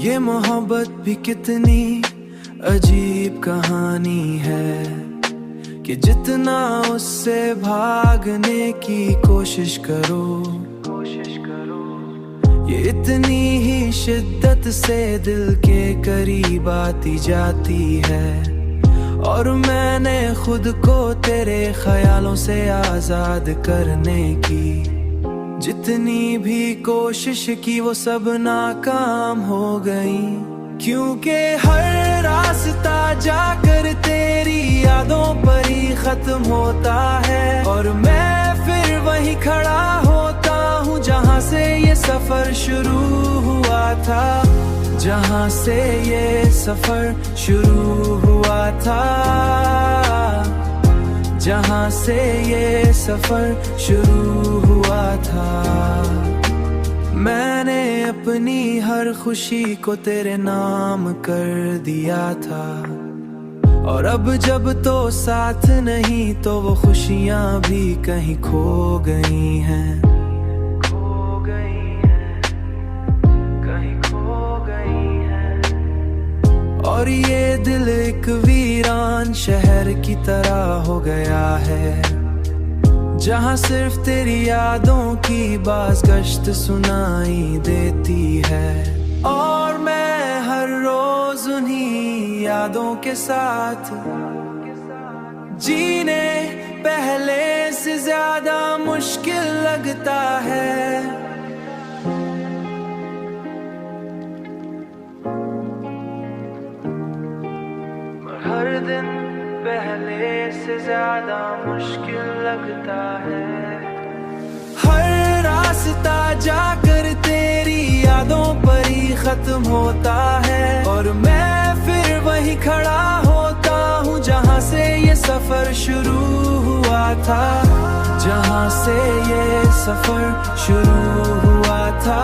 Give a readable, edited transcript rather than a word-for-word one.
ये मोहब्बत भी कितनी अजीब कहानी है कि जितना उससे भागने की कोशिश करो ये इतनी ही शिद्दत से दिल के करीब आती जाती है। और मैंने खुद को तेरे ख्यालों से आजाद करने की जितनी भी कोशिश की वो सब नाकाम हो गई, क्योंकि हर रास्ता जाकर तेरी यादों पर ही खत्म होता है। और मैं फिर वहीं खड़ा होता हूँ जहाँ से ये सफर शुरू हुआ था, जहाँ से ये सफर शुरू हुआ था, जहाँ से ये सफर शुरू हुआ था। मैंने अपनी हर खुशी को तेरे नाम कर दिया था, और अब जब तो साथ नहीं तो वो खुशियाँ भी कहीं खो गई हैं, कहीं खो गई हैं। और ये दिल एक वीरान शहर की तरह हो गया है, जहाँ सिर्फ तेरी यादों की बाज़गश्त सुनाई देती है। और मैं हर रोज उन्हीं यादों के साथ जीने पहले से ज्यादा मुश्किल लगता है। हर दिन पहले से ज्यादा मुश्किल लगता है। हर रास्ता जाकर तेरी यादों पर ही खत्म होता है, और मैं फिर वहीं खड़ा होता हूँ जहाँ से ये सफर शुरू हुआ था, जहाँ से ये सफर शुरू हुआ था।